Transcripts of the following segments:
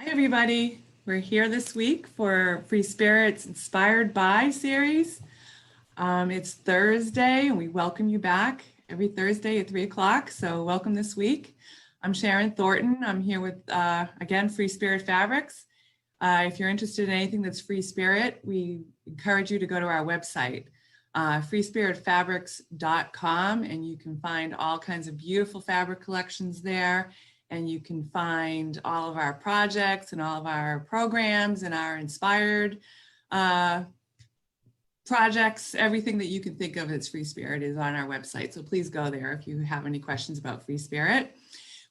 Hi, everybody. We're here this week for Free Spirit's Inspired By series. It's Thursday, and we welcome you back every Thursday at 3 o'clock. So welcome this week. I'm Sharon Thornton. I'm here with, again, Free Spirit Fabrics. If you're interested in anything that's Free Spirit, we encourage you to go to our website, freespiritfabrics.com, and you can find all kinds of beautiful fabric collections there. And you can find all of our projects and all of our programs and our inspired projects. Everything that you can think of as Free Spirit is on our website. So please go there if you have any questions about Free Spirit.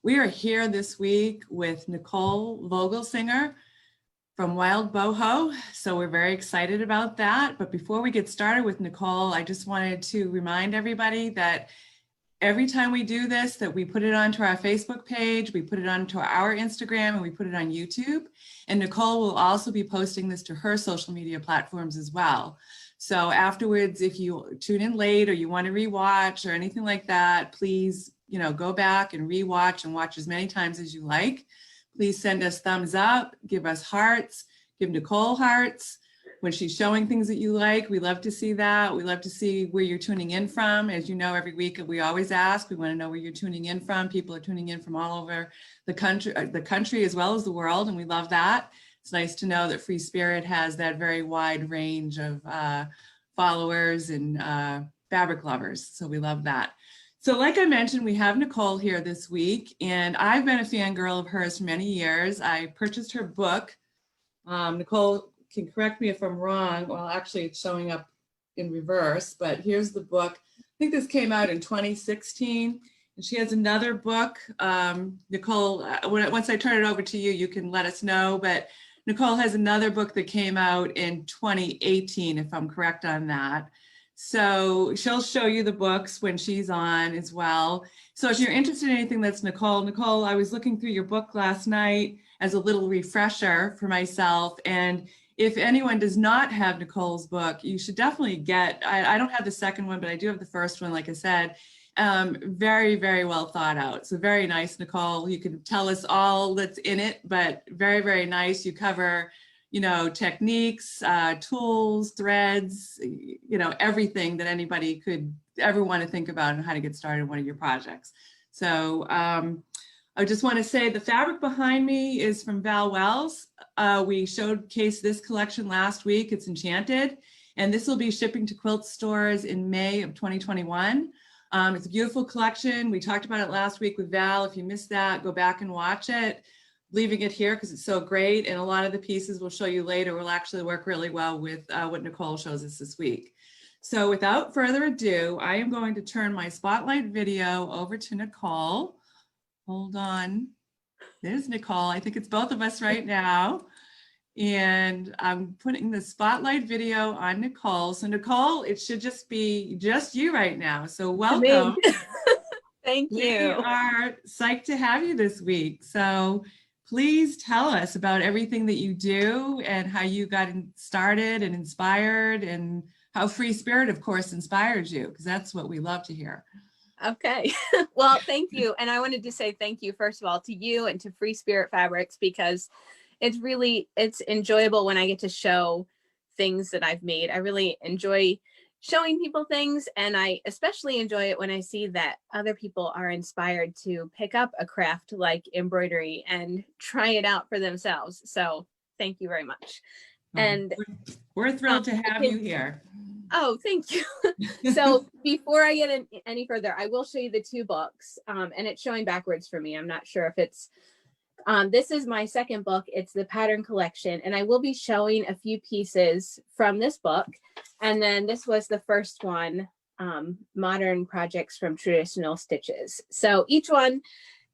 We are here this week with Nichole Vogelsinger from Wildboho. So we're very excited about that. But before we get started with Nichole, I just wanted to remind everybody that every time we do this, that we put it onto our Facebook page, we put it onto our Instagram, and we put it on YouTube. And Nichole will also be posting this to her social media platforms as well. So afterwards, if you tune in late or you want to rewatch or anything like that, please, go back and rewatch and watch as many times as you like. Please send us thumbs up, give us hearts, give Nichole hearts. When she's showing things that you like, we love to see that. We love to see where you're tuning in from. As you know, every week we always ask, we want to know where you're tuning in from. People are tuning in from all over the country as well as the world, and we love that. It's nice to know that Free Spirit has that very wide range of followers and fabric lovers, so we love that. So like I mentioned, we have Nichole here this week, and I've been a fangirl of hers for many years. I purchased her book. Nichole can correct me if I'm wrong. Well, actually it's showing up in reverse, but here's the book. I think this came out in 2016, and she has another book. Nichole, once I turn it over to you, you can let us know, but Nichole has another book that came out in 2018, if I'm correct on that. So she'll show you the books when she's on as well. So if you're interested in anything that's Nichole, I was looking through your book last night as a little refresher for myself, and if anyone does not have Nichole's book, you should definitely get, I don't have the second one, but I do have the first one, like I said. Very, very well thought out. So very nice, Nichole. You can tell us all that's in it, but very, very nice. You cover, techniques, tools, threads, everything that anybody could ever want to think about and how to get started in one of your projects. So I just want to say the fabric behind me is from Val Wells. We showcased this collection last week. It's Enchanted, and this will be shipping to quilt stores in May of 2021. It's a beautiful collection. We talked about it last week with Val. If you missed that, go back and watch it. Leaving it here because it's so great, and a lot of the pieces we'll show you later will actually work really well with what Nichole shows us this week. So without further ado, I am going to turn my spotlight video over to Nichole. Hold on. There's Nichole. I think it's both of us right now. And I'm putting the spotlight video on Nichole. So Nichole, it should just be just you right now. So welcome. Thank you. We are psyched to have you this week. So please tell us about everything that you do and how you got started and inspired, and how Free Spirit, of course, inspired you, because that's what we love to hear. Okay. Well, thank you. And I wanted to say thank you, first of all, to you and to Free Spirit Fabrics, because it's enjoyable when I get to show things that I've made. I really enjoy showing people things, and I especially enjoy it when I see that other people are inspired to pick up a craft like embroidery and try it out for themselves. So thank you very much. And we're thrilled to have you here. Oh, thank you. So before I get any further, I will show you the two books, and it's showing backwards for me. I'm not sure if it's, this is my second book. It's the pattern collection, and I will be showing a few pieces from this book. And then this was the first one, Modern Projects from Traditional Stitches. So each one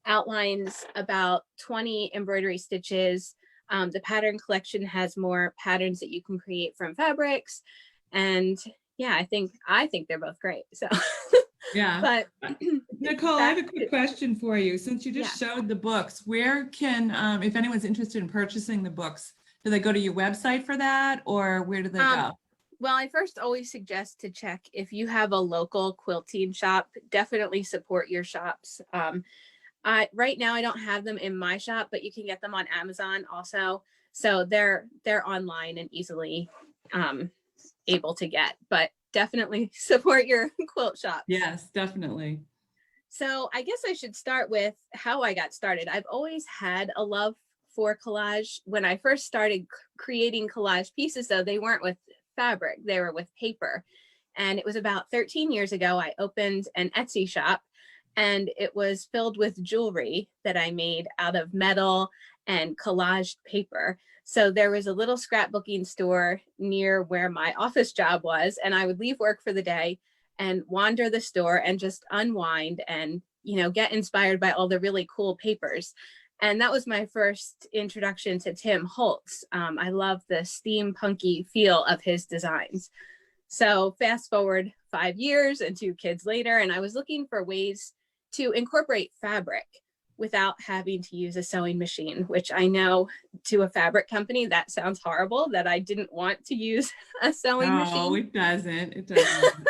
outlines about 20 embroidery stitches. The pattern collection has more patterns that you can create from fabrics. And yeah, I think they're both great. So yeah. But Nichole, I have a quick question for you. Since you just showed the books, where can, if anyone's interested in purchasing the books, do they go to your website for that, or where do they go? Well, I first always suggest to check if you have a local quilting shop. Definitely support your shops. Right now I don't have them in my shop, but you can get them on Amazon also. So they're online and easily able to get, but definitely support your quilt shops. Yes, definitely. So I guess I should start with how I got started. I've always had a love for collage. When I first started creating collage pieces, though, they weren't with fabric, they were with paper. And it was about 13 years ago, I opened an Etsy shop, and it was filled with jewelry that I made out of metal and collaged paper. So there was a little scrapbooking store near where my office job was, and I would leave work for the day and wander the store and just unwind and, you know, get inspired by all the really cool papers. And that was my first introduction to Tim Holtz. I love the steampunky feel of his designs. So fast forward 5 years and 2 kids later, and I was looking for ways to incorporate fabric without having to use a sewing machine, which I know to a fabric company, that sounds horrible, that I didn't want to use a sewing machine. No, it doesn't. It doesn't.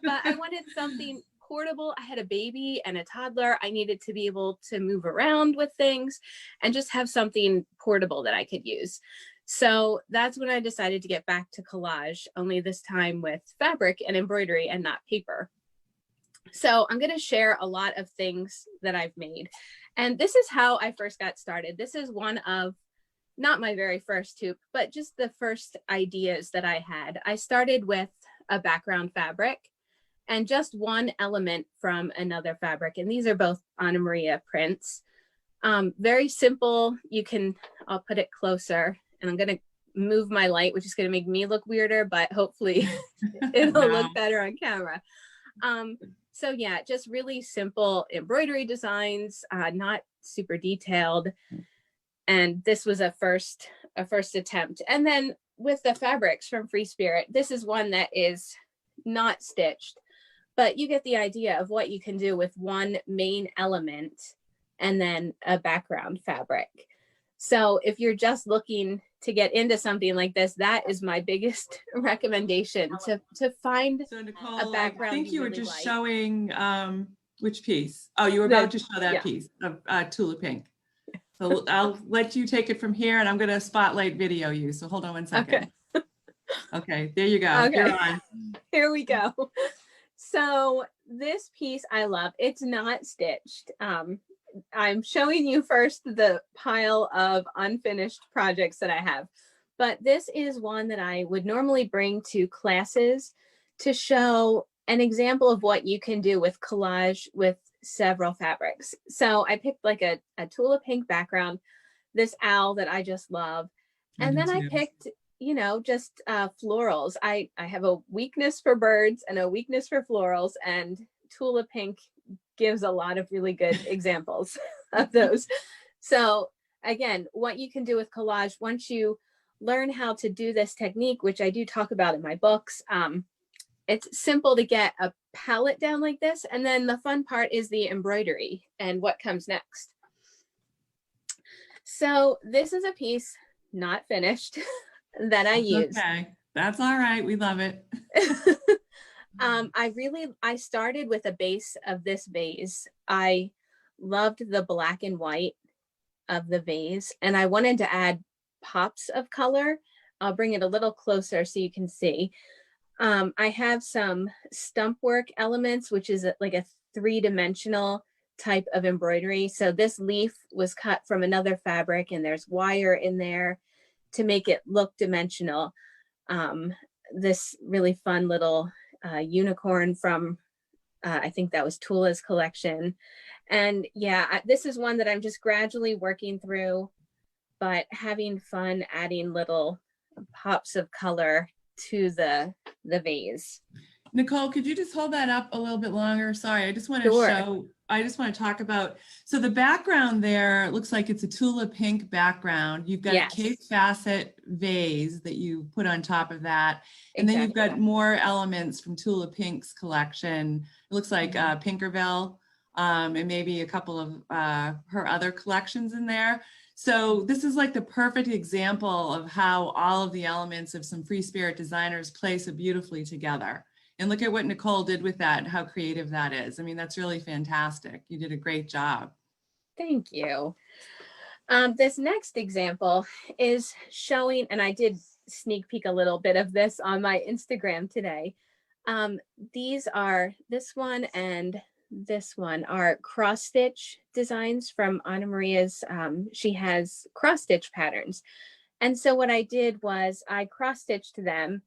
But I wanted something portable. I had a baby and a toddler. I needed to be able to move around with things and just have something portable that I could use. So that's when I decided to get back to collage, only this time with fabric and embroidery and not paper. So I'm going to share a lot of things that I've made. And this is how I first got started. This is one of, not my very first hoop, but just the first ideas that I had. I started with a background fabric and just one element from another fabric. And these are both Anna Maria prints. Very simple. I'll put it closer, and I'm going to move my light, which is going to make me look weirder, but hopefully it'll look better on camera. So yeah, just really simple embroidery designs, not super detailed. And this was a first attempt. And then with the fabrics from FreeSpirit, this is one that is not stitched, but you get the idea of what you can do with one main element and then a background fabric. So if you're just looking to get into something like this, that is my biggest recommendation, to find Nichole, a background. I think you were really just showing which piece? Oh, you were about to show that piece of Tula Pink. So I'll let you take it from here, and I'm going to spotlight video you. So hold on one second. Okay. Okay, there you go. Okay. You're on. Here we go. So this piece I love. It's not stitched. I'm showing you first the pile of unfinished projects that I have, but this is one that I would normally bring to classes to show an example of what you can do with collage with several fabrics. So I picked like a Tula Pink background, this owl that I just love, and then I picked, you know, just florals. I have a weakness for birds and a weakness for florals, and Tula Pink gives a lot of really good examples of those. So again, what you can do with collage, once you learn how to do this technique, which I do talk about in my books, it's simple to get a palette down like this. And then the fun part is the embroidery and what comes next. So this is a piece not finished that I used. Okay, that's all right. We love it. I started with a base of this vase. I loved the black and white of the vase, and I wanted to add pops of color. I'll bring it a little closer so you can see. I have some stump work elements, which is like a 3-dimensional type of embroidery. So this leaf was cut from another fabric, and there's wire in there to make it look dimensional. This really fun little unicorn from I think that was Tula's collection. And yeah, this is one that I'm just gradually working through, but having fun adding little pops of color to the vase. Nichole, could you just hold that up a little bit longer? Sorry, I just want to show, I just want to talk about, so the background there looks like it's a Tula Pink background. You've got a case facet vase that you put on top of that. And then you've got more elements from Tula Pink's collection. It looks like Pinkerville and maybe a couple of her other collections in there. So this is like the perfect example of how all of the elements of some FreeSpirit designers play so beautifully together. And look at what Nichole did with that, how creative that is. I mean, that's really fantastic. You did a great job. Thank you. This next example is showing, and I did sneak peek a little bit of this on my Instagram today. These are, this one and this one are cross stitch designs from Anna Maria's. She has cross stitch patterns. And so what I did was I cross stitched them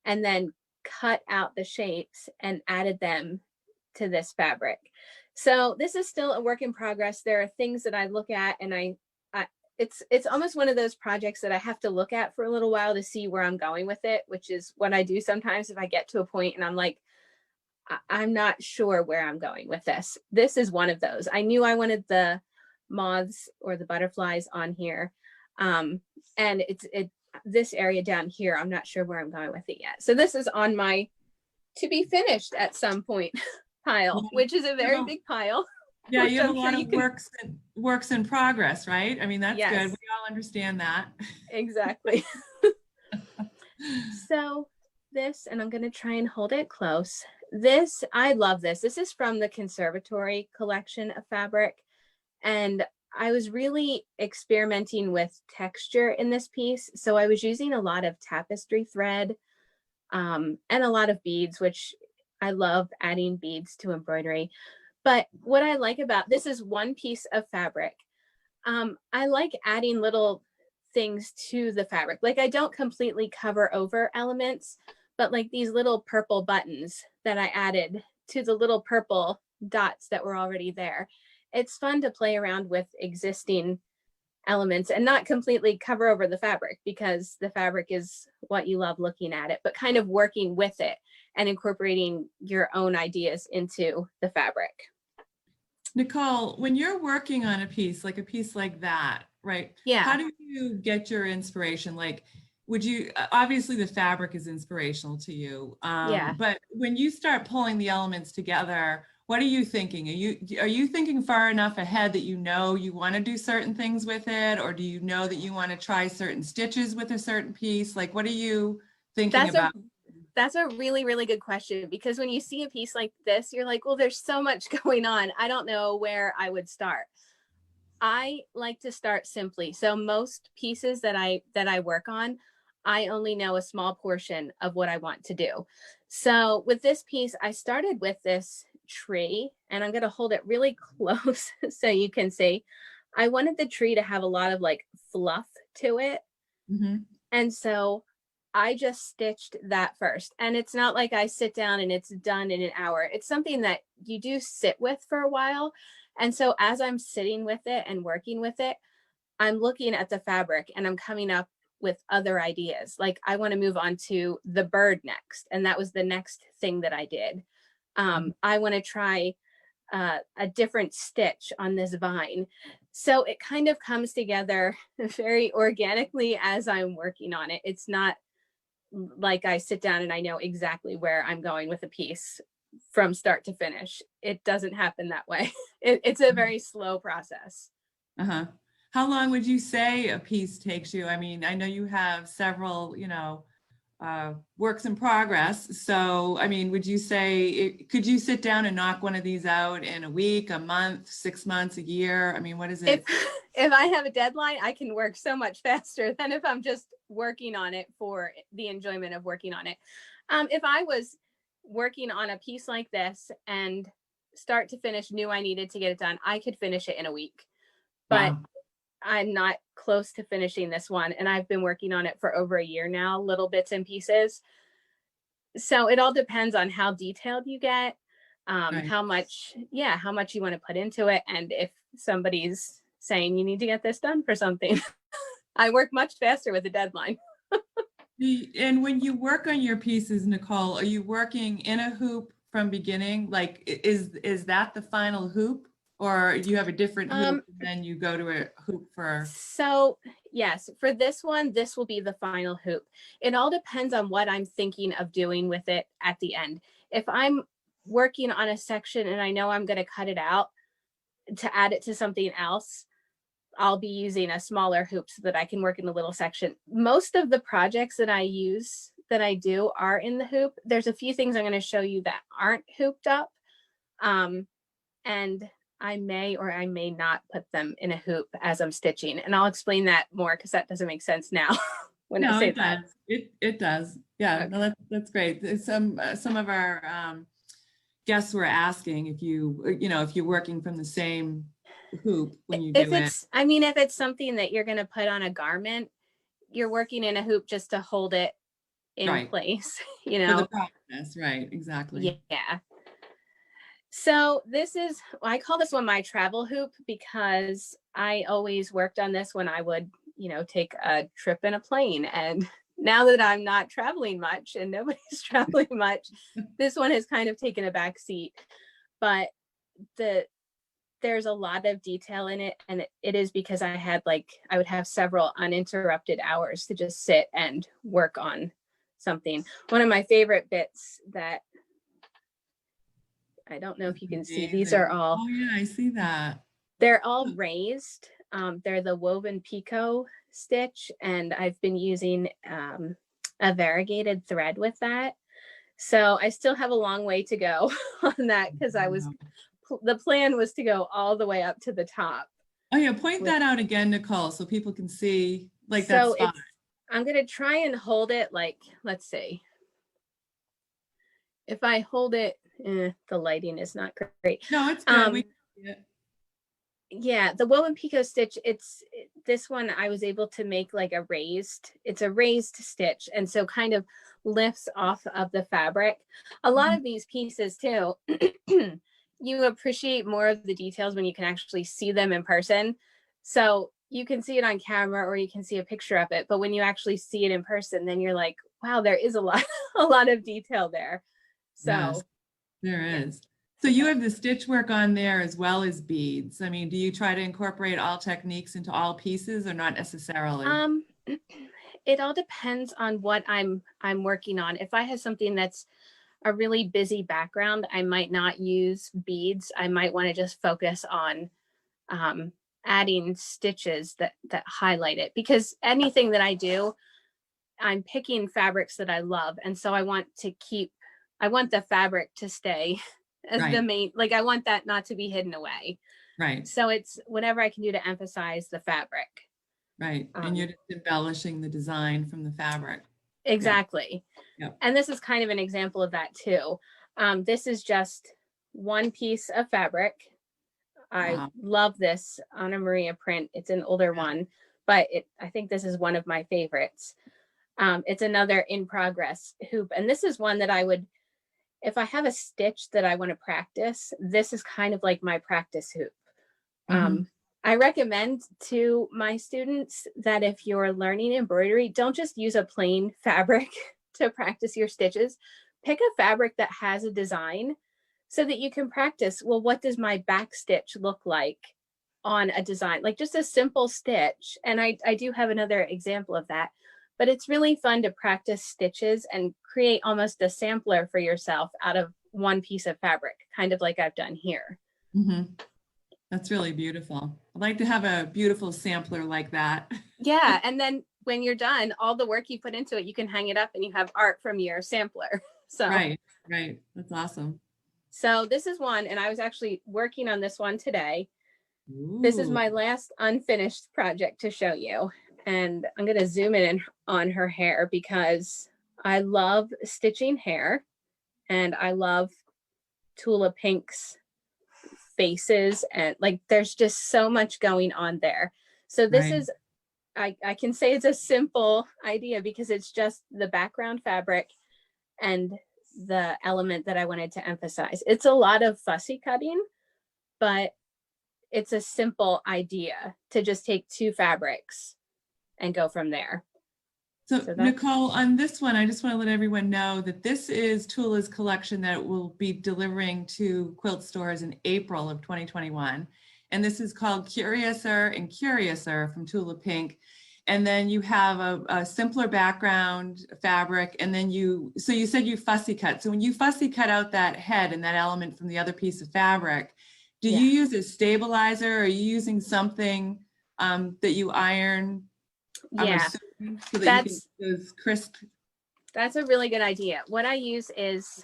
and then cut out the shapes and added them to this fabric. So this is still a work in progress. There are things that I look at and it's almost one of those projects that I have to look at for a little while to see where I'm going with it, which is what I do sometimes if I get to a point and I'm like, I'm not sure where I'm going with this. This is one of those. I knew I wanted the moths or the butterflies on here. And this area down here, I'm not sure where I'm going with it yet. So this is on my to be finished at some point pile, which is a very big pile. Yeah, you have a lot of works in progress, right? I mean, that's good. We all understand that. Exactly. So this, and I'm going to try and hold it close. This, I love this. This is from the Conservatory collection of fabric. And I was really experimenting with texture in this piece. So I was using a lot of tapestry thread and a lot of beads, which I love adding beads to embroidery. But what I like about this is one piece of fabric. I like adding little things to the fabric. Like I don't completely cover over elements, but like these little purple buttons that I added to the little purple dots that were already there. It's fun to play around with existing elements and not completely cover over the fabric because the fabric is what you love looking at it, but kind of working with it and incorporating your own ideas into the fabric. Nichole, when you're working on a piece like that, right? Yeah. How do you get your inspiration? Like, would you, obviously the fabric is inspirational to you. Yeah. But when you start pulling the elements together, what are you thinking? Are you thinking far enough ahead that you know you want to do certain things with it? Or do you know that you want to try certain stitches with a certain piece? Like, what are you thinking about? That's a really, really good question, because when you see a piece like this, you're like, well, there's so much going on. I don't know where I would start. I like to start simply. So most pieces that I work on, I only know a small portion of what I want to do. So with this piece, I started with this tree, and I'm going to hold it really close so you can see. I wanted the tree to have a lot of like fluff to it. Mm-hmm. And so I just stitched that first. And it's not like I sit down and it's done in an hour. It's something that you do sit with for a while. And so as I'm sitting with it and working with it, I'm looking at the fabric and I'm coming up with other ideas. Like I want to move on to the bird next. And that was the next thing that I did. I want to try a different stitch on this vine. So it kind of comes together very organically as I'm working on it. It's not like I sit down and I know exactly where I'm going with a piece from start to finish. It doesn't happen that way. It's a very slow process. Uh-huh. How long would you say a piece takes you? I mean, I know you have several, works in progress. So, I mean, would you say, could you sit down and knock one of these out in a week, a month, 6 months, a year? I mean, what is it? If I have a deadline, I can work so much faster than if I'm just working on it for the enjoyment of working on it. If I was working on a piece like this and start to finish knew I needed to get it done, I could finish it in a week. But I'm not close to finishing this one. And I've been working on it for over a year now, little bits and pieces. So it all depends on how detailed you get, how much you want to put into it. And if somebody's saying you need to get this done for something, I work much faster with a deadline. And when you work on your pieces, Nichole, are you working in a hoop from beginning? Like, is that the final hoop? Or do you have a different hoop and then you go to a hoop for? So yes, for this one, this will be the final hoop. It all depends on what I'm thinking of doing with it at the end. If I'm working on a section and I know I'm going to cut it out to add it to something else, I'll be using a smaller hoop so that I can work in a little section. Most of the projects that I do are in the hoop. There's a few things I'm going to show you that aren't hooped up. And I may or I may not put them in a hoop as I'm stitching. And I'll explain that more because that doesn't make sense now when I No, say it that. does. It does. Yeah, Okay. no, that's great. Some of our guests were asking if if you're working from the same hoop when you If do it. it's, I mean, if it's something that you're going to put on a garment, you're working in a hoop just to hold it in Right. place, For the process, right, exactly. Yeah. So this is, I call this one my travel hoop because I always worked on this when I would, take a trip in a plane. And now that I'm not traveling much and nobody's traveling much, this one has kind of taken a back seat. But there's a lot of detail in it. And it is because I would have several uninterrupted hours to just sit and work on something. One of my favorite bits that I don't know if you can see, these are all, Oh yeah, I see that. they're all raised. They're the woven picot stitch, and I've been using a variegated thread with that. So I still have a long way to go on that because the plan was to go all the way up to the top. Oh yeah, point that out again, Nichole, so people can see that spot. I'm going to try and hold it let's see. If I hold it, the lighting is not great. No, it's good. Yeah, the woven picot stitch, this one I was able to make it's a raised stitch, and so kind of lifts off of the fabric. A lot of these pieces too, you appreciate more of the details when you can actually see them in person. So you can see it on camera or you can see a picture of it, but when you actually see it in person, then you're like, wow, there is a lot of detail there. So yes, there is. So you have the stitch work on there as well as beads. I mean, do you try to incorporate all techniques into all pieces or not necessarily? It all depends on what I'm working on. If I have something that's a really busy background, I might not use beads. I might want to just focus on adding stitches that highlight it, because anything that I do, I'm picking fabrics that I love. And so I want the fabric to stay as the main, I want that not to be hidden away. Right. So it's whatever I can do to emphasize the fabric. Right. And you're just embellishing the design from the fabric. Exactly. Yeah. And this is kind of an example of that too. This is just one piece of fabric. I love this Anna Maria print. It's an older one, but I think this is one of my favorites. It's another in progress hoop. And this is one that if I have a stitch that I want to practice, this is kind of like my practice hoop. I recommend to my students that if you're learning embroidery, don't just use a plain fabric to practice your stitches. Pick a fabric that has a design so that you can practice, well, what does my back stitch look like on a design? Like just a simple stitch. And I do have another example of that, but it's really fun to practice stitches and create almost a sampler for yourself out of one piece of fabric, kind of like I've done here. That's really beautiful. I'd like to have a beautiful sampler like that. Yeah. And then when you're done, all the work you put into it, you can hang it up and you have art from your sampler. So right. That's awesome. So this is one, and I was actually working on this one today. Ooh. This is my last unfinished project to show you. And I'm going to zoom in on her hair because I love stitching hair and I love Tula Pink's faces, and there's just so much going on there. So this is, I can say it's a simple idea because it's just the background fabric and the element that I wanted to emphasize. It's a lot of fussy cutting, but it's a simple idea to just take two fabrics and go from there. So Nichole, on this one, I just want to let everyone know that this is Tula's collection that will be delivering to quilt stores in April of 2021. And this is called Curiouser and Curiouser from Tula Pink. And then you have a simpler background fabric. And then you said you fussy cut. So when you fussy cut out that head and that element from the other piece of fabric, do you use a stabilizer? Or are you using something that you iron? Yeah, so that you can those crisp. That's a really good idea. What I use is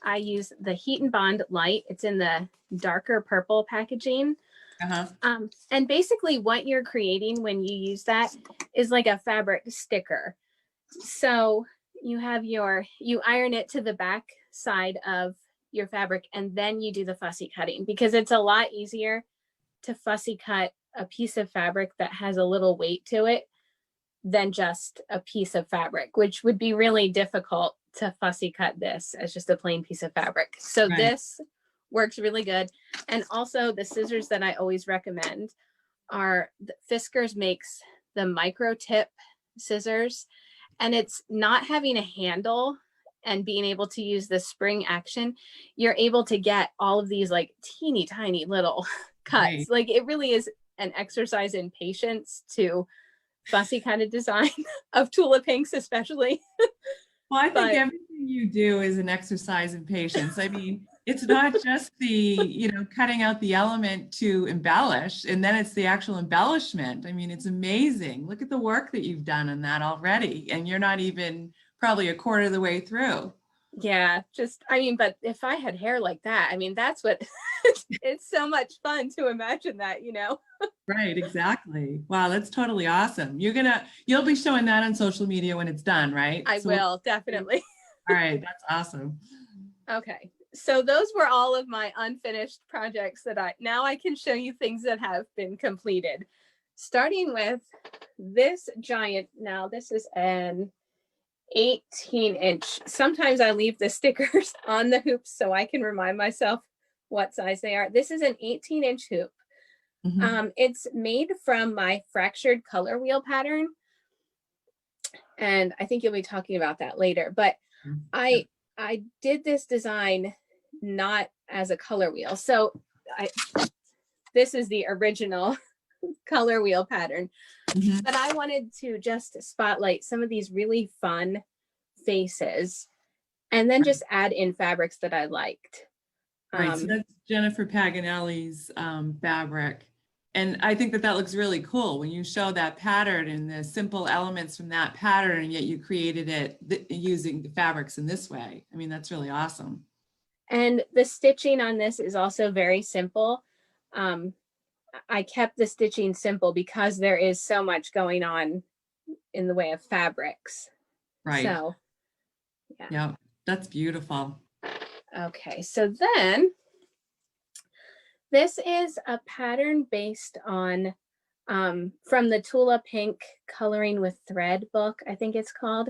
I use the Heat and Bond Light. It's in the darker purple packaging. And basically what you're creating when you use that is like a fabric sticker. So you have you iron it to the back side of your fabric, and then you do the fussy cutting, because it's a lot easier to fussy cut a piece of fabric that has a little weight to it than just a piece of fabric, which would be really difficult to fussy cut this as just a plain piece of fabric. So this works really good. And also the scissors that I always recommend are Fiskars makes the micro tip scissors, and it's not having a handle and being able to use the spring action. You're able to get all of these like teeny tiny little cuts. Like it really is an exercise in patience to fussy kind of design of tulip pinks, especially. Well, I think everything you do is an exercise in patience. I mean, it's not just the, cutting out the element to embellish, and then it's the actual embellishment. I mean, it's amazing. Look at the work that you've done on that already. And you're not even probably a quarter of the way through. Yeah, but if I had hair like that, I mean, that's what, it's so much fun to imagine that, Right, exactly. Wow, that's totally awesome. You'll be showing that on social media when it's done, right? I will, definitely. All right, that's awesome. Okay, so those were all of my unfinished projects that now I can show you things that have been completed. Starting with this giant, now this is an 18-inch. Sometimes I leave the stickers on the hoops so I can remind myself what size they are. This is an 18-inch hoop. It's made from my fractured color wheel pattern, and I think you'll be talking about that later. But I did this design not as a color wheel. So this is the original color wheel pattern. But I wanted to just spotlight some of these really fun faces and then just add in fabrics that I liked. Right, so that's Jennifer Paganelli's fabric. And I think that looks really cool when you show that pattern and the simple elements from that pattern, and yet you created it using the fabrics in this way. I mean, that's really awesome. And the stitching on this is also very simple. I kept the stitching simple because there is so much going on in the way of fabrics. Right. So, yeah, that's beautiful. Okay, so then this is a pattern based on from the Tula Pink Coloring with Thread book, I think it's called.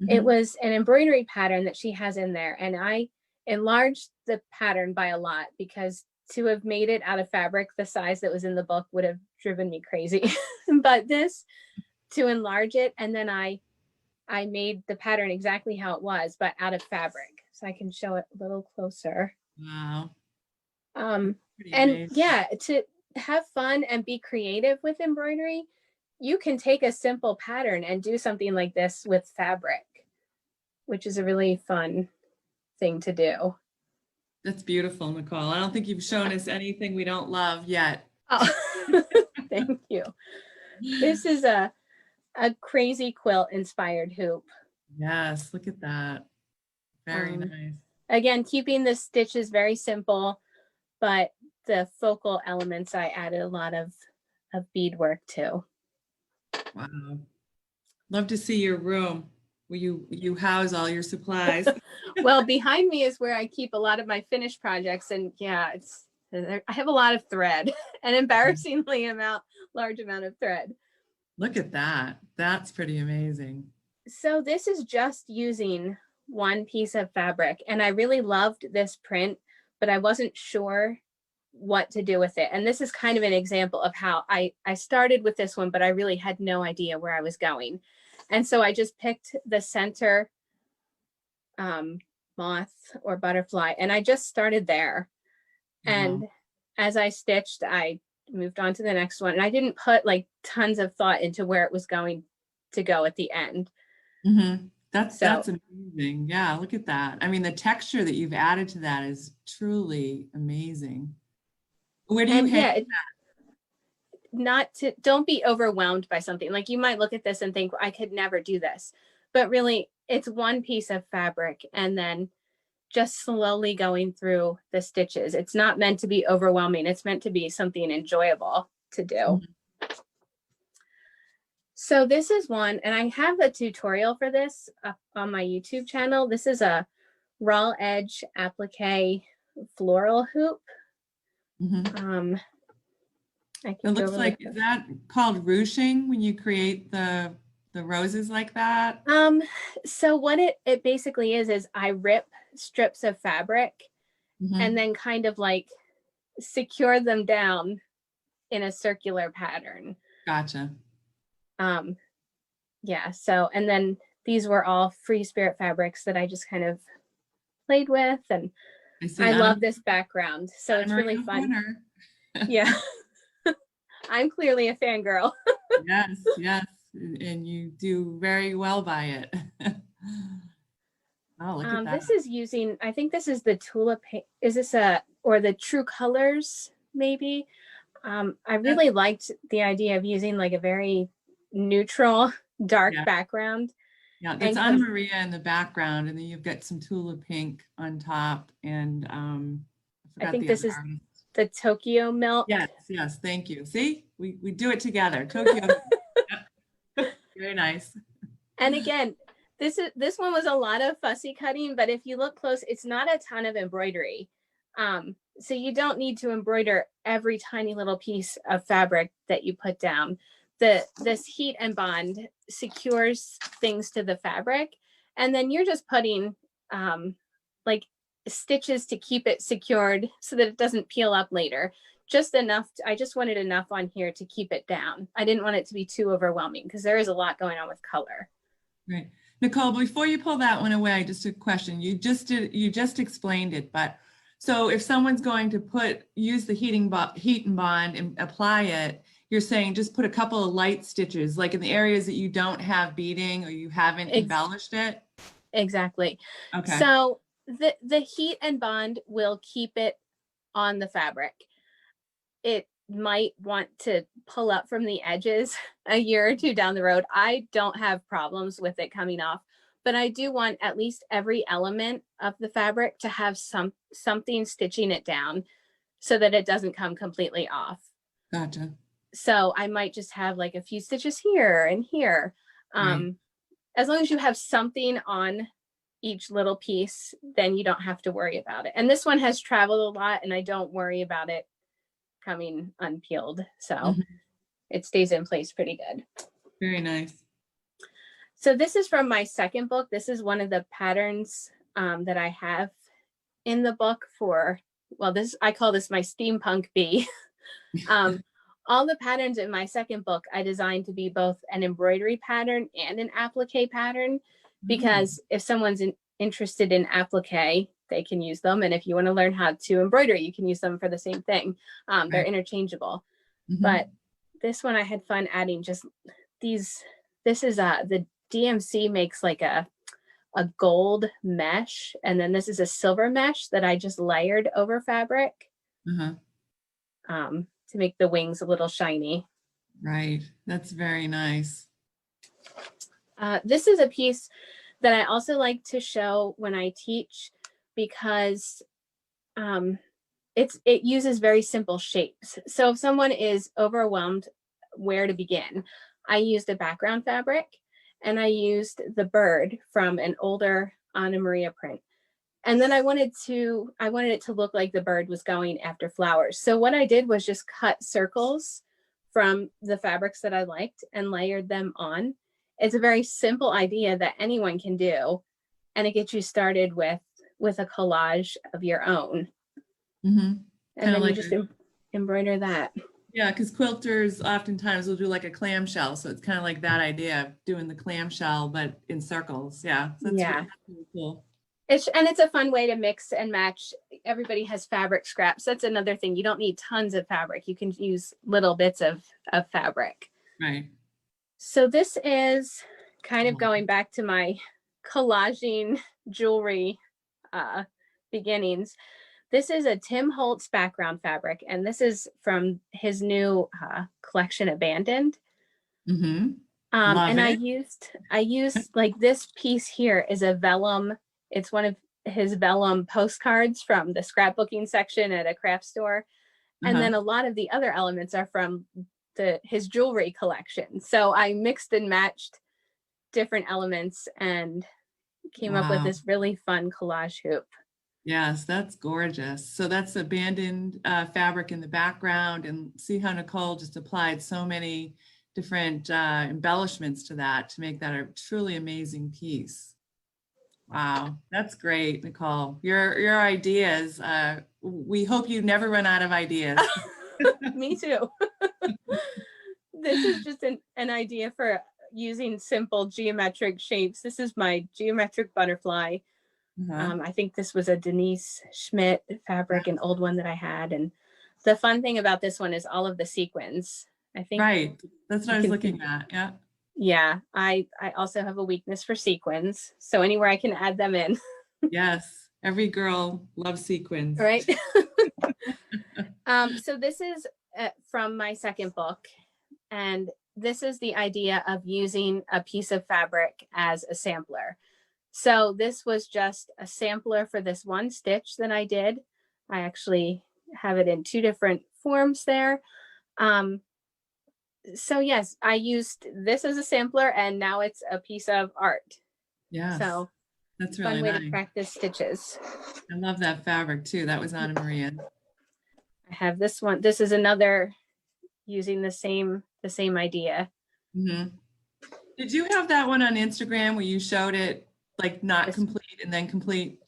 It was an embroidery pattern that she has in there, and I enlarged the pattern by a lot because to have made it out of fabric the size that was in the book would have driven me crazy. But this, to enlarge it, and then I made the pattern exactly how it was, but out of fabric. So I can show it a little closer. Wow. And yeah, to have fun and be creative with embroidery, you can take a simple pattern and do something like this with fabric, which is a really fun thing to do. That's beautiful, Nichole. I don't think you've shown us anything we don't love yet. Oh, thank you. This is a crazy quilt inspired hoop. Yes, look at that. Very nice. Again, keeping the stitches very simple, but the focal elements, I added a lot of bead work too. Wow. Love to see your room where you house all your supplies. Well, behind me is where I keep a lot of my finished projects, and yeah, I have a lot of thread, an embarrassingly large amount of thread. Look at that. That's pretty amazing. So this is just using one piece of fabric, and I really loved this print, but I wasn't sure what to do with it. And this is kind of an example of how I started with this one, but I really had no idea where I was going. And so I just picked the center moth or butterfly, and I just started there. And as I stitched, I moved on to the next one. And I didn't put like tons of thought into where it was going to go at the end. That's amazing. Yeah, look at that. I mean, the texture that you've added to that is truly amazing. Where do you hang that? Don't be overwhelmed by something. Like you might look at this and think, I could never do this. But really, it's one piece of fabric. And then just slowly going through the stitches. It's not meant to be overwhelming. It's meant to be something enjoyable to do. Mm-hmm. So this is one, and I have a tutorial for this up on my YouTube channel. This is a raw edge applique floral hoop. Mm-hmm. It looks like, is that called ruching when you create the roses like that? So what it basically is I rip strips of fabric Mm-hmm. and then kind of like secure them down in a circular pattern. Gotcha. Yeah, so, and then these were all FreeSpirit fabrics that I just kind of played with, and I love this background, so it's really fun. Yeah. I'm clearly a fangirl. Yes, yes, and you do very well by it. Oh, look at that. This is using, I think this is the Tulip, is this or the True Colors, maybe? I really liked the idea of using like a very neutral, dark background. Yeah, that's Anna Maria in the background, and then you've got some Tulip pink on top, and I think this is the Tokyo Milk. Yes, yes, thank you. See, we do it together. Tokyo. Very nice. And again, this one was a lot of fussy cutting, but if you look close, it's not a ton of embroidery. So you don't need to embroider every tiny little piece of fabric that you put down. This heat and bond secures things to the fabric, and then you're just putting like stitches to keep it secured so that it doesn't peel up later. Just enough. I just wanted enough on here to keep it down. I didn't want it to be too overwhelming because there is a lot going on with color. Right. Nichole, before you pull that one away, just a question. You just explained it, but so if someone's going to use the heat and bond and apply it, you're saying just put a couple of light stitches, like in the areas that you don't have beading or you haven't embellished it? Exactly. Okay. So the heat and bond will keep it on the fabric. It might want to pull up from the edges a year or two down the road. I don't have problems with it coming off, but I do want at least every element of the fabric to have something stitching it down so that it doesn't come completely off. Gotcha. So I might just have like a few stitches here and here. Right. As long as you have something on each little piece, then you don't have to worry about it. And this one has traveled a lot and I don't worry about it coming unpeeled. So it stays in place pretty good. Very nice. So this is from my second book. This is one of the patterns that I have in the book for, well, I call this my steampunk bee. All the patterns in my second book, I designed to be both an embroidery pattern and an applique pattern, because if someone's interested in applique, they can use them. And if you want to learn how to embroider, you can use them for the same thing. They're interchangeable. But this one I had fun adding just these. This is the DMC makes like a gold mesh. And then this is a silver mesh that I just layered over fabric. To make the wings a little shiny. Right. That's very nice. This is a piece that I also like to show when I teach because it uses very simple shapes. So if someone is overwhelmed where to begin, I used a background fabric and I used the bird from an older Anna Maria print. And then I wanted it to look like the bird was going after flowers. So what I did was just cut circles from the fabrics that I liked and layered them on. It's a very simple idea that anyone can do. And it gets you started with a collage of your own. And then you just embroider that. Yeah, because quilters oftentimes will do like a clamshell. So it's kind of like that idea of doing the clamshell, but in circles. Yeah. So that's really cool. It's a fun way to mix and match. Everybody has fabric scraps. That's another thing. You don't need tons of fabric. You can use little bits of fabric. Right. So this is kind of going back to my collaging jewelry beginnings. This is a Tim Holtz background fabric, and this is from his new collection, Abandoned. And I used like this piece here is a vellum. It's his vellum postcards from the scrapbooking section at a craft store. And then a lot of the other elements are from his jewelry collection. So I mixed and matched different elements and came up with this really fun collage hoop. Yes, that's gorgeous. So that's abandoned fabric in the background, and see how Nichole just applied so many different embellishments to that to make that a truly amazing piece. Wow, that's great, Nichole. Your ideas, we hope you never run out of ideas. Me too. This is just an idea for using simple geometric shapes. This is my geometric butterfly. I think this was a Denise Schmidt fabric, an old one that I had. And the fun thing about this one is all of the sequins. I think that's what I was looking at. Yeah, I also have a weakness for sequins, so anywhere I can add them in. Yes, every girl loves sequins, right? So this is from my second book, and this is the idea of using a piece of fabric as a sampler. So this was just a sampler for this one stitch that I did. I actually have it in 2 different forms there. So yes, I used this as a sampler, and now it's a piece of art. Yeah. So that's really fun way nice to practice stitches. I love that fabric too. That was Anna Maria. I have this one. This is another using the same idea. Did you have that one on Instagram where you showed it like not complete and then complete?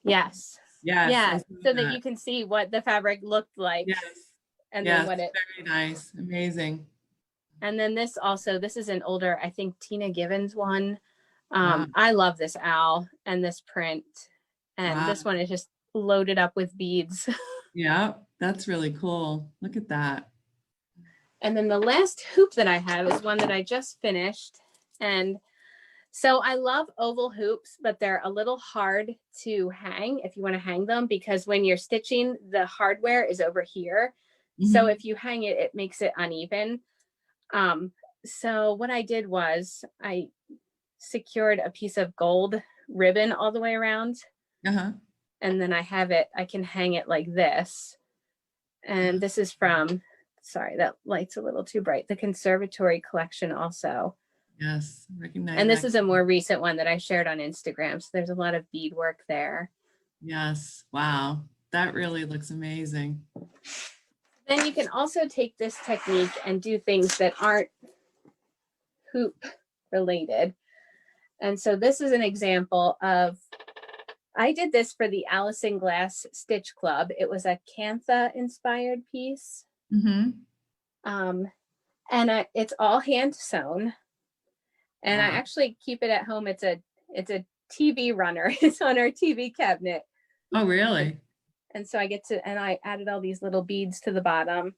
Yes. Yes. Yeah. So that you can see what the fabric looked like. Yes. And then what it. Very nice. Amazing. And then this is an older, I think Tina Givens one. I love this owl and this print. And this one is just loaded up with beads. Yeah, that's really cool. Look at that. And then the last hoop that I have is one that I just finished. And so I love oval hoops, but they're a little hard to hang if you want to hang them, because when you're stitching, the hardware is over here. So if you hang it, it makes it uneven. So what I did was I secured a piece of gold ribbon all the way around. And then I can hang it like this. And this is from, sorry, that light's a little too bright, the Conservatory collection also. Yes, recognize. And this is a more recent one that I shared on Instagram. So there's a lot of beadwork there. Yes. Wow. That really looks amazing. Then you can also take this technique and do things that aren't hoop related. And so this is an example of, I did this for the Allison Glass Stitch Club. It was a Cantha inspired piece. And it's all hand sewn. And I actually keep it at home. It's a TV runner. It's on our TV cabinet. Oh, really? And so I added all these little beads to the bottom.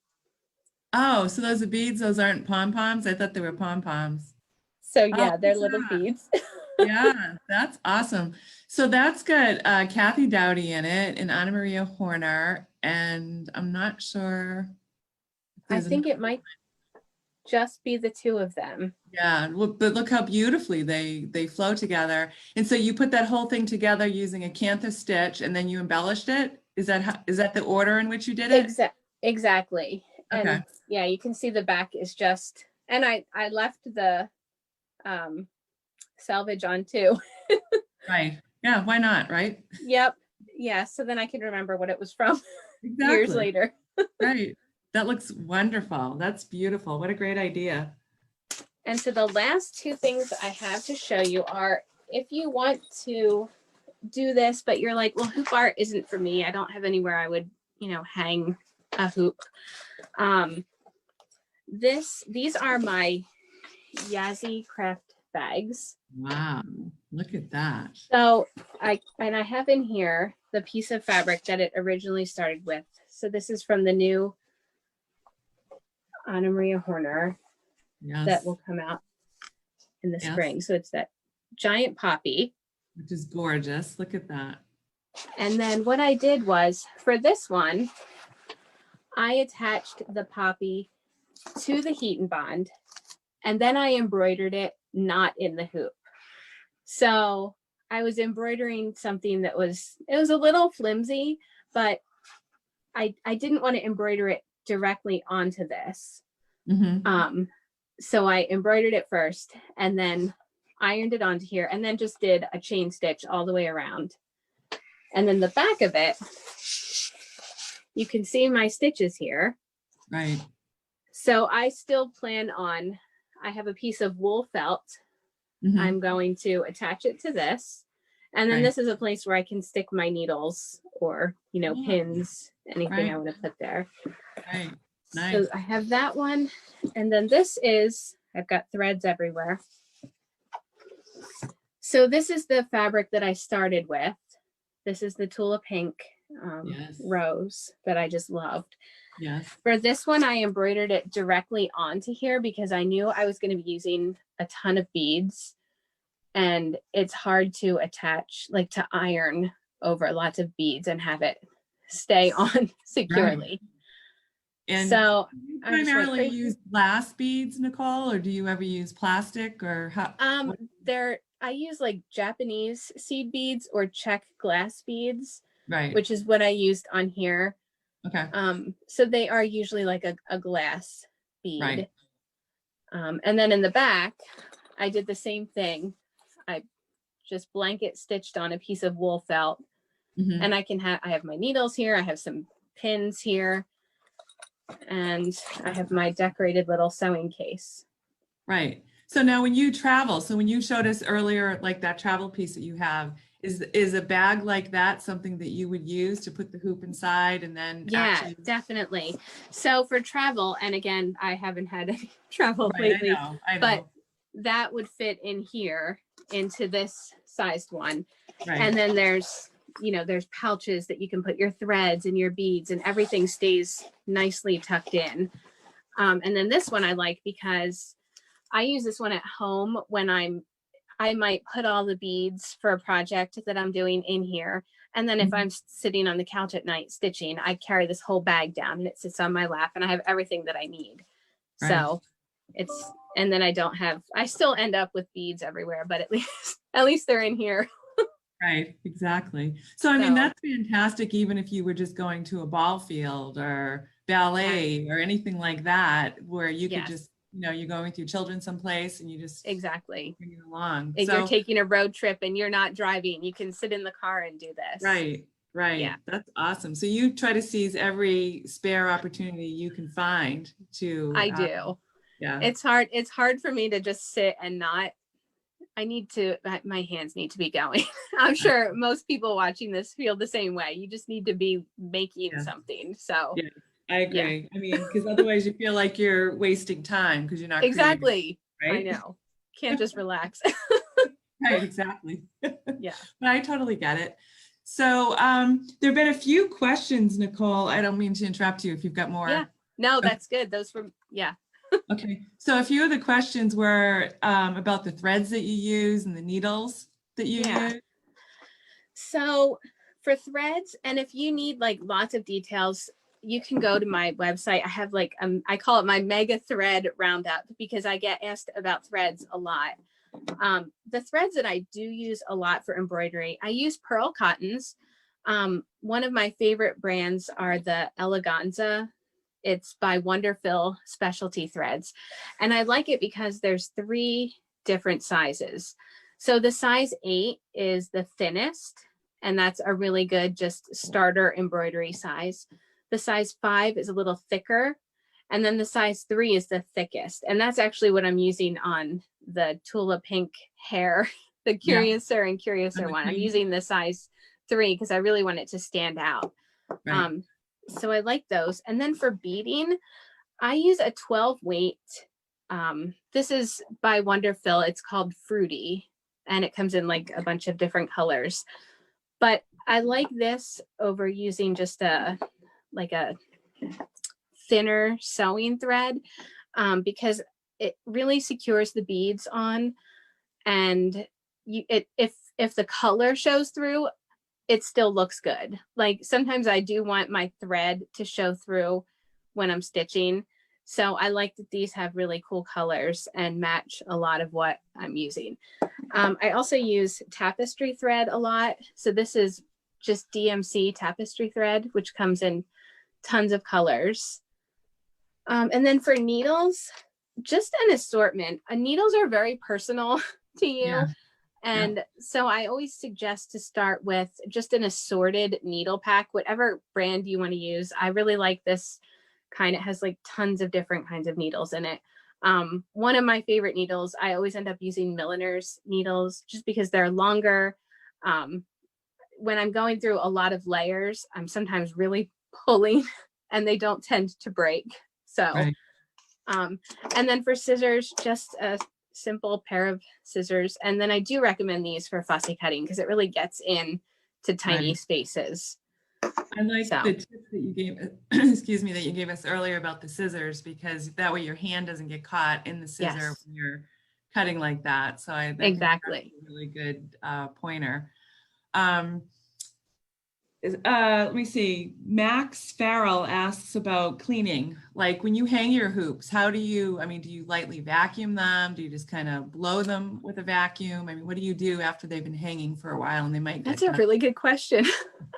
Oh, so those are beads. Those aren't pom-poms. I thought they were pom-poms. So yeah, they're little beads. Yeah, that's awesome. So that's got Kathy Dowdy in it and Anna Maria Horner. And I'm not sure. I think it might just be the 2 of them. Yeah, but look how beautifully they flow together. And so you put that whole thing together using a Cantha stitch, and then you embellished it. Is that the order in which you did it? Exactly. Okay. And yeah, you can see the back is just, and I left the selvage on too. Right. Yeah, why not, right? Yep. Yeah, so then I can remember what it was from years later. Right. That looks wonderful. That's beautiful. What a great idea. And so the last 2 things I have to show you are, if you want to do this, but you're like, well, hoop art isn't for me. I don't have anywhere I would, hang a hoop. These are my Yazzie craft bags. Wow, look at that. So I have in here the piece of fabric that it originally started with. So this is from the new Anna Maria Horner that will come out in the spring. So it's that giant poppy, which is gorgeous. Look at that. And then what I did was, for this one, I attached the poppy to the heat and bond, and then I embroidered it not in the hoop. So I was embroidering something that it was a little flimsy, but I didn't want to embroider it directly onto this. So I embroidered it first and then ironed it onto here and then just did a chain stitch all the way around. And then the back of it, you can see my stitches here. Right. So I still plan on, I have a piece of wool felt. I'm going to attach it to this. And then this is a place where I can stick my needles or, you know, pins, anything I want to put there. Right. Nice. So I have that one. And then this is, I've got threads everywhere. So this is the fabric that I started with. This is the Tula Pink rose that I just loved. Yes. For this one, I embroidered it directly onto here because I knew I was going to be using a ton of beads. And it's hard to attach, like to iron over lots of beads and have it stay on securely. Right. And so do you primarily use glass beads, Nichole, or do you ever use plastic or how? I use like Japanese seed beads or Czech glass beads, right, which is what I used on here. Okay. So they are usually like a glass bead. Right. And then in the back, I did the same thing. I just blanket stitched on a piece of wool felt, and I have my needles here. I have some pins here. And I have my decorated little sewing case. Right. So now when you travel, so when you showed us earlier, like that travel piece that you have, is a bag like that something that you would use to put the hoop inside and then? Yeah, definitely. So for travel, and again, I haven't had any travel lately, I know. But that would fit in here into this sized one. Right. And then there's pouches that you can put your threads and your beads and everything stays nicely tucked in. And then this one I like because I use this one at home when I might put all the beads for a project that I'm doing in here. And then if I'm sitting on the couch at night stitching, I carry this whole bag down and it sits on my lap and I have everything that I need. Right. So and then I still end up with beads everywhere, but at least they're in here. Right, exactly. So, I mean, that's fantastic, even if you were just going to a ball field or ballet or anything like that, where you could just, you're going with your children someplace and you just bring it along. If you're taking a road trip and you're not driving, you can sit in the car and do this. Right. Yeah. That's awesome. So you try to seize every spare opportunity you can find to. I do. Yeah. It's hard for me to just sit and not. My hands need to be going. I'm sure most people watching this feel the same way. You just need to be making something. So yeah, I agree. I mean, because otherwise you feel like you're wasting time because you're not exactly. Creating, right? I know. Can't just relax. Right, exactly. Yeah. But I totally get it. So there have been a few questions, Nichole. I don't mean to interrupt you if you've got more. Yeah. No, that's good. Those were Okay, so a few of the questions were about the threads that you use and the needles that you use. So for threads, and if you need like lots of details, you can go to my website. I have like, I call it my mega thread roundup because I get asked about threads a lot. The threads that I do use a lot for embroidery, I use pearl cottons. One of my favorite brands are the Eleganza. It's by Wonderful Specialty Threads. And I like it because there's 3 different sizes. So the size 8 is the thinnest, and that's a really good just starter embroidery size. The size 5 is a little thicker, and then the size 3 is the thickest. And that's actually what I'm using on the Tula Pink hair, the Curiouser and Curiouser one. I'm using the size 3 because I really want it to stand out. Right. So I like those. And then for beading, I use a 12 weight. This is by Wonderful. It's called Fruity, and it comes in like a bunch of different colors. But I like this over using just a thinner sewing thread because it really secures the beads on. And if the color shows through, it still looks good. Like sometimes I do want my thread to show through when I'm stitching. So I like that these have really cool colors and match a lot of what I'm using. I also use tapestry thread a lot. So this is just DMC tapestry thread, which comes in tons of colors. And then for needles, just an assortment. Needles are very personal to you. Yeah. And so I always suggest to start with just an assorted needle pack, whatever brand you want to use. I really like this kind. It has like tons of different kinds of needles in it. One of my favorite needles, I always end up using milliner's needles just because they're longer. When I'm going through a lot of layers, I'm sometimes really pulling and they don't tend to break. So, Right. And then for scissors, just a simple pair of scissors. And then I do recommend these for fussy cutting because it really gets in to tiny Right. spaces. I like the tip that you gave, excuse me, that you gave us earlier about the scissors, because that way your hand doesn't get caught in the scissor when you're cutting like that. So I think that's a really good pointer. Let me see. Max Farrell asks about cleaning. Like when you hang your hoops, how do you, I mean, do you lightly vacuum them? Do you just kind of blow them with a vacuum? I mean, what do you do after they've been hanging for a while and they might get That's a really good question.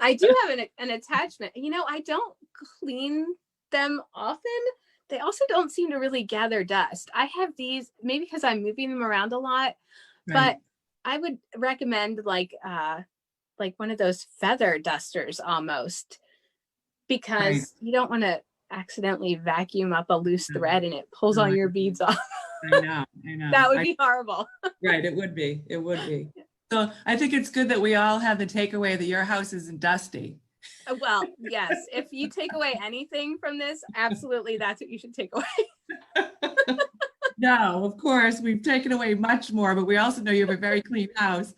I do have an attachment. You know, I don't clean them often. They also don't seem to really gather dust. I have these, maybe because I'm moving them around a lot, but I would recommend like one of those feather dusters almost, because you don't want to accidentally vacuum up a loose thread and it pulls all your beads off. I know. That would be horrible. Right, it would be. So I think it's good that we all have the takeaway that your house isn't dusty. Well, yes. If you take away anything from this, absolutely, that's what you should take away. No, of course, we've taken away much more, but we also know you have a very clean house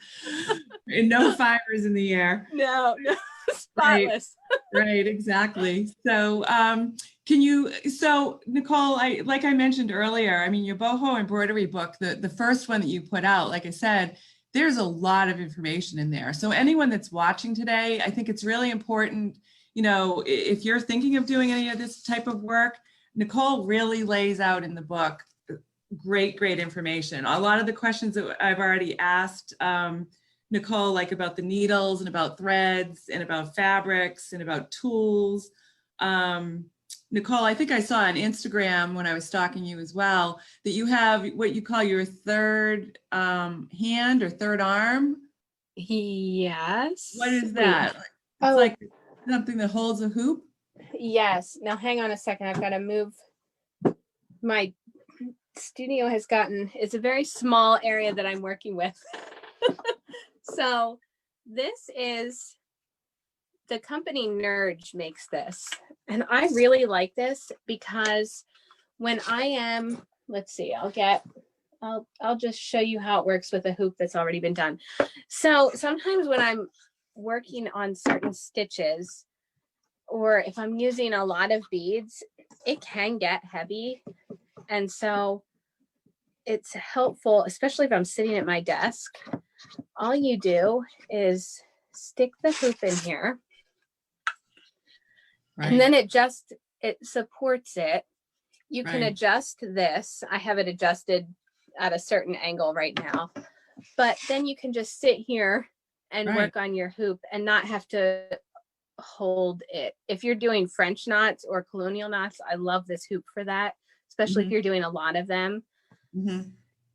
and no fires in the air. No, spotless. Right, exactly. So so Nichole, like I mentioned earlier, I mean, your boho embroidery book, the first one that you put out, like I said, there's a lot of information in there. So anyone that's watching today, I think it's really important, you know, if you're thinking of doing any of this type of work, Nichole really lays out in the book great information. A lot of the questions that I've already asked Nichole, like about the needles and about threads and about fabrics and about tools. Nichole, I think I saw on Instagram when I was stalking you as well, that you have what you call your third hand or third arm. Yes. What is that? It's like something that holds a hoop? Yes. Now hang on a second. I've got to move. My studio has gotten, it's a very small area that I'm working with. So this is, the company Nerge makes this. And I really like this because when I am, let's see, I'll just show you how it works with a hoop that's already been done. So sometimes when I'm working on certain stitches, or if I'm using a lot of beads, it can get heavy. And so it's helpful, especially if I'm sitting at my desk. All you do is stick the hoop in here. Right. And then it supports it. You can adjust this. I have it adjusted at a certain angle right now, but then you can just sit here and work on your hoop and not have to hold it. If you're doing French knots or colonial knots, I love this hoop for that, especially if you're doing a lot of them.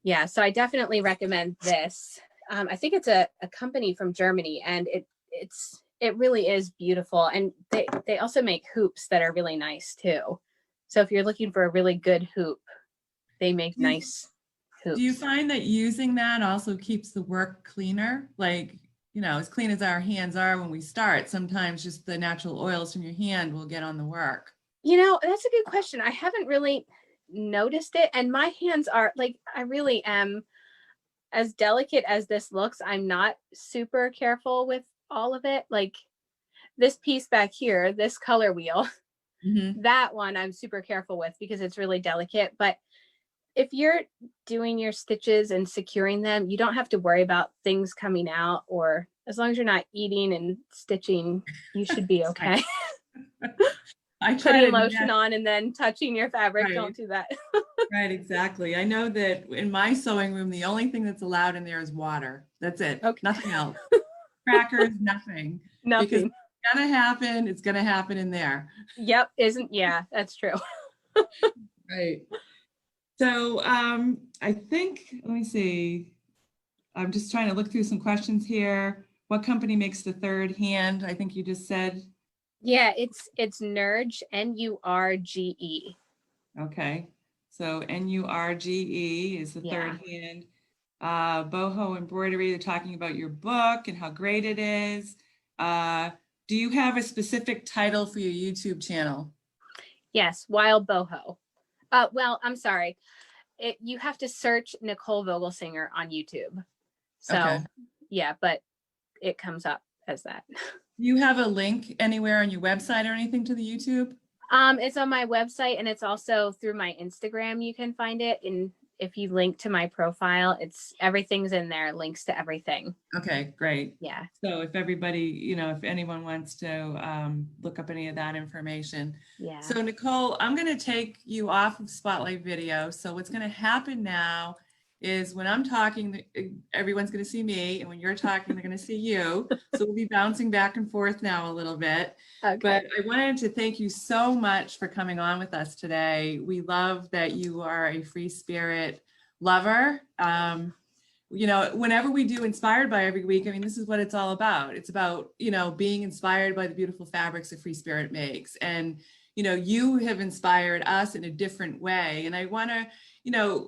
Yeah, so I definitely recommend this. I think it's a company from Germany, and it really is beautiful. And they also make hoops that are really nice too. So if you're looking for a really good hoop, they make nice hoops. Do you find that using that also keeps the work cleaner? Like, you know, as clean as our hands are when we start, sometimes just the natural oils from your hand will get on the work. You know, that's a good question. I haven't really noticed it. And my hands are like, I really am, as delicate as this looks, I'm not super careful with all of it. Like this piece back here, this color wheel, that one I'm super careful with because it's really delicate. But if you're doing your stitches and securing them, you don't have to worry about things coming out, or as long as you're not eating and stitching, you should be okay. I try putting to, lotion yeah, on and then touching your fabric. right, Don't do that. right, exactly. I know that in my sewing room, the only thing that's allowed in there is water. That's it. Okay. Nothing else. Crackers, nothing. Because Nothing. it's gonna happen in there. Yep. Yeah, that's true. Right. So I think, let me see. I'm just trying to look through some questions here. What company makes the third hand? I think you just said. Yeah, it's Nurge, Nurge. Okay. So Nurge is the Yeah. third hand. Boho embroidery, they're talking about your book and how great it is. Do you have a specific title for your YouTube channel? Yes, Wildboho. Well, I'm sorry. You have to search Nichole Vogelsinger on YouTube. So Okay. yeah, but it comes up as that. Do you have a link anywhere on your website or anything to the YouTube? It's on my website and it's also through my Instagram. You can find it. And if you link to my profile, everything's in there, links to everything. Okay, great. Yeah. So if everybody, if anyone wants to look up any of that information. Yeah. So Nichole, I'm going to take you off of Spotlight Video. So what's going to happen now is when I'm talking, everyone's going to see me, and when you're talking, they're going to see you. So we'll be bouncing back and forth now a little bit. Okay. But I wanted to thank you so much for coming on with us today. We love that you are a free spirit lover. Whenever we do Inspired by every week, I mean, this is what it's all about. It's about, being inspired by the beautiful fabrics that Free Spirit makes. And, you have inspired us in a different way. And I want to,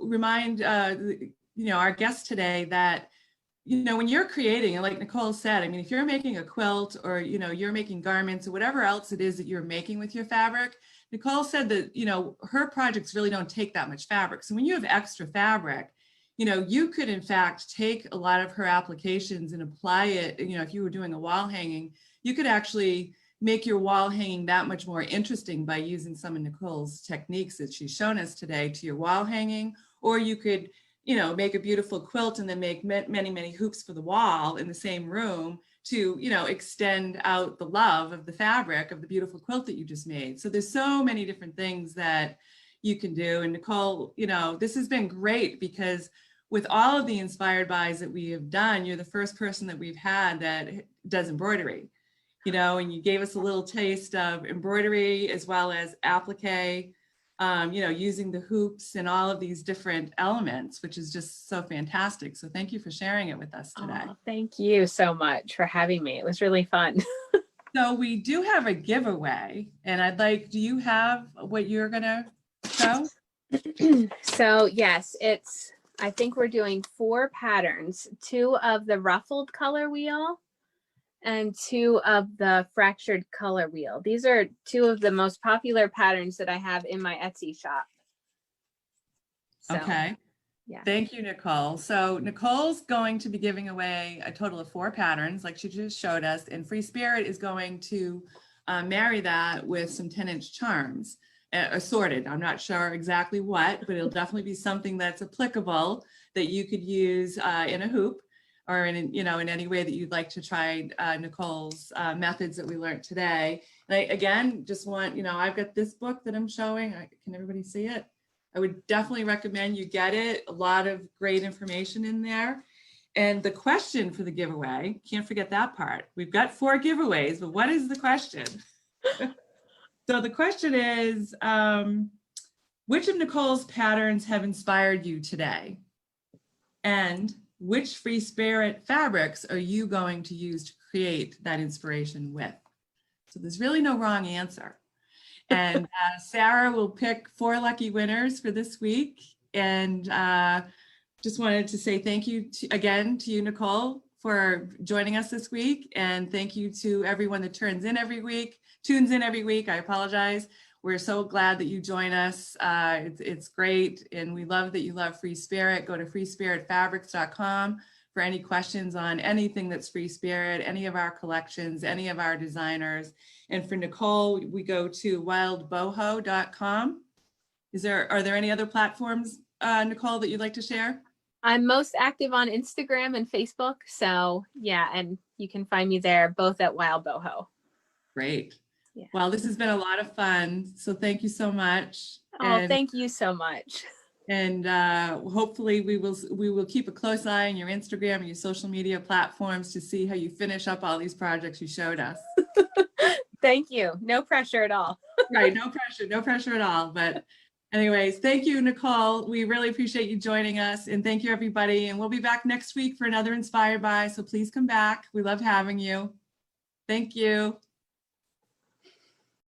remind, our guests today that, when you're creating, and like Nichole said, I mean, if you're making a quilt or, you're making garments or whatever else it is that you're making with your fabric, Nichole said that, her projects really don't take that much fabric. So when you have extra fabric, you could in fact take a lot of her applications and apply it, if you were doing a wall hanging, you could actually make your wall hanging that much more interesting by using some of Nichole's techniques that she's shown us today to your wall hanging, or you could, make a beautiful quilt and then make many, many hoops for the wall in the same room to, extend out the love of the fabric of the beautiful quilt that you just made. So there's so many different things that you can do. And Nichole, this has been great because with all of the Inspired Buys that we have done, you're the first person that we've had that does embroidery, and you gave us a little taste of embroidery as well as applique, using the hoops and all of these different elements, which is just so fantastic. So thank you for sharing it with us today. Oh, thank you so much for having me. It was really fun. So we do have a giveaway, and do you have what you're gonna show? So yes, I think we're doing 4 patterns, 2 of the ruffled color wheel and 2 of the fractured color wheel. These are 2 of the most popular patterns that I have in my Etsy shop. So, okay. Yeah. Thank you, Nichole. So Nichole's going to be giving away a total of 4 patterns like she just showed us, and Free Spirit is going to marry that with some 10-inch charms. Assorted. I'm not sure exactly what, but it'll definitely be something that's applicable that you could use in a hoop or in any way that you'd like to try Nichole's methods that we learned today. And I, again, just want, I've got this book that I'm showing. Can everybody see it? I would definitely recommend you get it. A lot of great information in there. And the question for the giveaway, can't forget that part. We've got 4 giveaways, but what is the question? So the question is, which of Nichole's patterns have inspired you today? And which Free Spirit fabrics are you going to use to create that inspiration with? So there's really no wrong answer. And Sarah will pick 4 lucky winners for this week. And just wanted to say thank you again to you, Nichole, for joining us this week. And thank you to everyone that tunes in every week. I apologize. We're so glad that you join us. It's great. And we love that you love Free Spirit. Go to freespiritfabrics.com for any questions on anything that's Free Spirit, any of our collections, any of our designers. And for Nichole, we go to wildboho.com. Are there any other platforms, Nichole, that you'd like to share? I'm most active on Instagram and Facebook. So yeah, and you can find me there both at Wildboho. Great. Yeah. Well, this has been a lot of fun. So thank you so much. Oh, thank you so much. And hopefully we will keep a close eye on your Instagram and your social media platforms to see how you finish up all these projects you showed us. Thank you. No pressure at all. Right, no pressure at all. But anyways, thank you, Nichole. We really appreciate you joining us, and thank you, everybody. And we'll be back next week for another Inspired By. So please come back. We love having you. Thank you.